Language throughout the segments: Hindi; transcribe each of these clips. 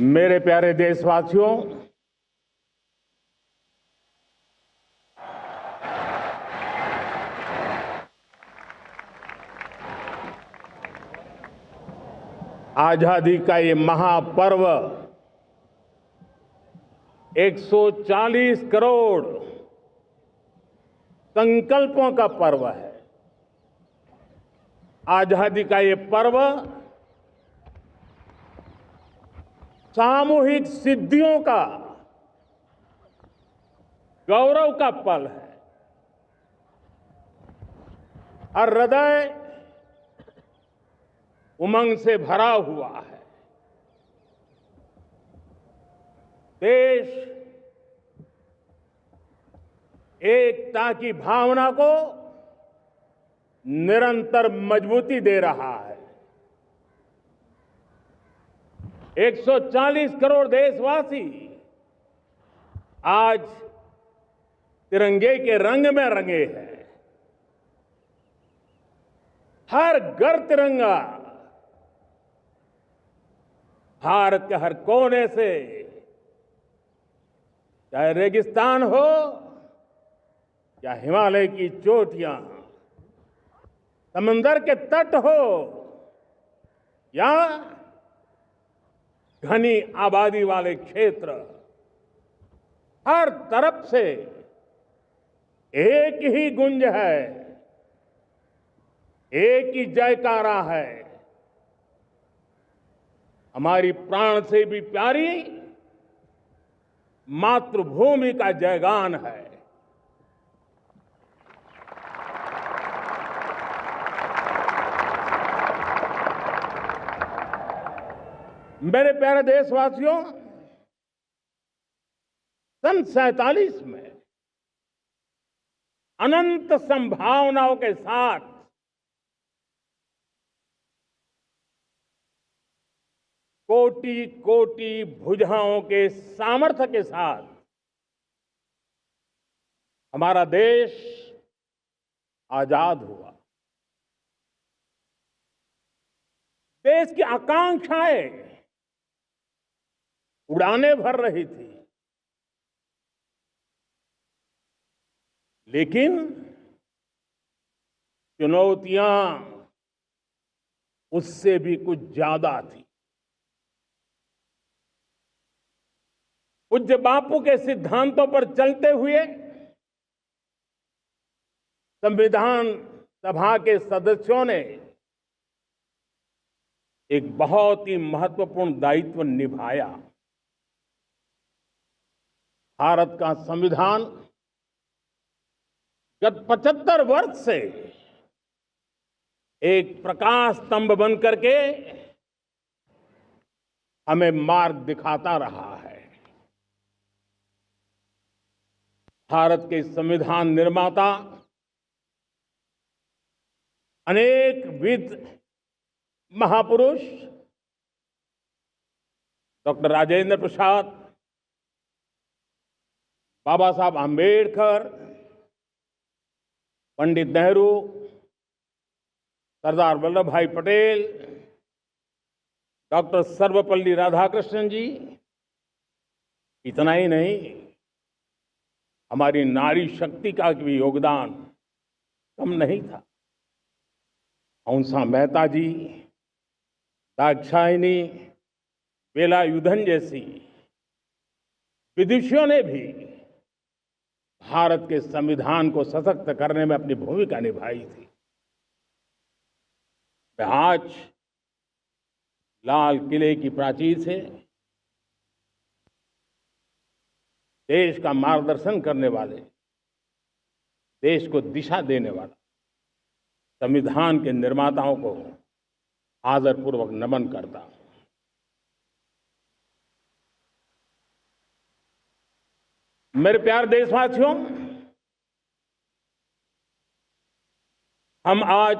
मेरे प्यारे देशवासियों, आजादी का ये महापर्व 140 करोड़ संकल्पों का पर्व है। आजादी का ये पर्व सामूहिक सिद्धियों का गौरव का पल है। हर हृदय उमंग से भरा हुआ है। देश एकता की भावना को निरंतर मजबूती दे रहा है। 140 करोड़ देशवासी आज तिरंगे के रंग में रंगे हैं। हर घर तिरंगा, भारत के हर कोने से, चाहे रेगिस्तान हो या हिमालय की चोटियां, समंदर के तट हो या घनी आबादी वाले क्षेत्र, हर तरफ से एक ही गुंज है, एक ही जयकारा है। हमारी प्राण से भी प्यारी मातृभूमि का जयगान है। मेरे प्यारे देशवासियों, सन 47 में अनंत संभावनाओं के साथ कोटि कोटि भुजाओं के सामर्थ्य के साथ हमारा देश आजाद हुआ। देश की आकांक्षाएं उड़ाने भर रही थी, लेकिन चुनौतियां उससे भी कुछ ज्यादा थी। पूज्य बापू के सिद्धांतों पर चलते हुए संविधान सभा के सदस्यों ने एक बहुत ही महत्वपूर्ण दायित्व निभाया। भारत का संविधान गत 75 वर्ष से एक प्रकाश स्तंभ बन करके हमें मार्ग दिखाता रहा है। भारत के संविधान निर्माता अनेक विद महापुरुष डॉक्टर राजेंद्र प्रसाद, बाबा साहब आंबेडकर, पंडित नेहरू, सरदार वल्लभ भाई पटेल, डॉक्टर सर्वपल्ली राधाकृष्णन जी, इतना ही नहीं, हमारी नारी शक्ति का भी योगदान कम नहीं था। हंसा मेहता जी, दाक्षायणी, वेलायुधन जैसी विदुषियों ने भी भारत के संविधान को सशक्त करने में अपनी भूमिका निभाई थी। आज लाल किले की प्राचीर से देश का मार्गदर्शन करने वाले, देश को दिशा देने वाला संविधान के निर्माताओं को आदरपूर्वक नमन करता हूं। मेरे प्यारे देशवासियों, हम आज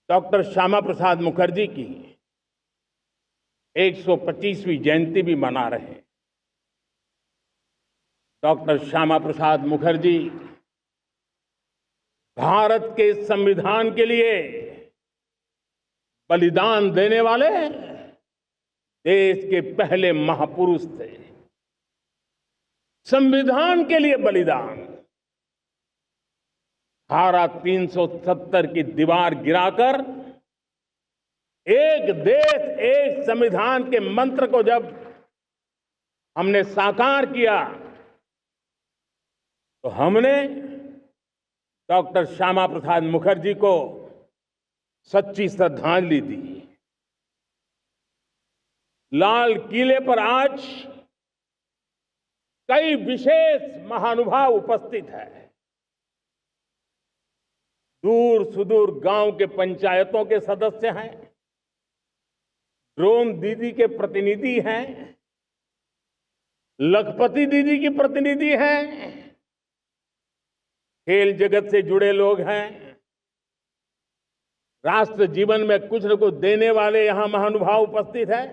डॉक्टर श्यामा प्रसाद मुखर्जी की 125वीं जयंती भी मना रहे हैं। डॉक्टर श्यामा प्रसाद मुखर्जी भारत के संविधान के लिए बलिदान देने वाले देश के पहले महापुरुष थे। संविधान के लिए बलिदान, धारा 370 की दीवार गिराकर एक देश एक संविधान के मंत्र को जब हमने साकार किया तो हमने डॉक्टर श्यामा प्रसाद मुखर्जी को सच्ची श्रद्धांजलि दी। लाल किले पर आज कई विशेष महानुभाव उपस्थित हैं। दूर सुदूर गांव के पंचायतों के सदस्य हैं, ड्रोन दीदी के प्रतिनिधि हैं, लखपति दीदी की प्रतिनिधि हैं, खेल जगत से जुड़े लोग हैं, राष्ट्र जीवन में कुछ न कुछ देने वाले यहां महानुभाव उपस्थित हैं।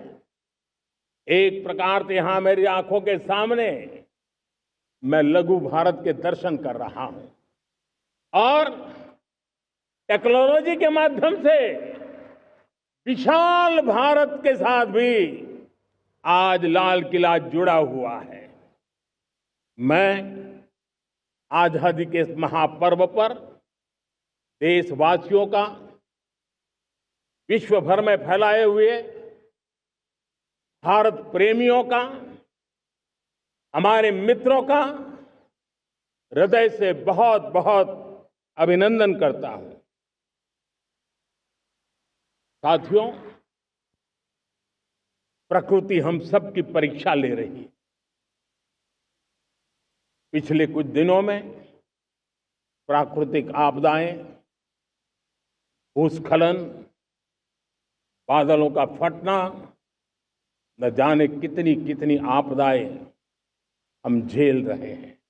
एक प्रकार से यहां मेरी आंखों के सामने मैं लघु भारत के दर्शन कर रहा हूं और टेक्नोलॉजी के माध्यम से विशाल भारत के साथ भी आज लाल किला जुड़ा हुआ है। मैं आजादी के इस महापर्व पर देशवासियों का, विश्व भर में फैलाए हुए भारत प्रेमियों का, हमारे मित्रों का हृदय से बहुत बहुत अभिनंदन करता हूं। साथियों, प्रकृति हम सब की परीक्षा ले रही है। पिछले कुछ दिनों में प्राकृतिक आपदाएं, भूस्खलन, बादलों का फटना, न जाने कितनी कितनी आपदाएं हम झेल रहे हैं।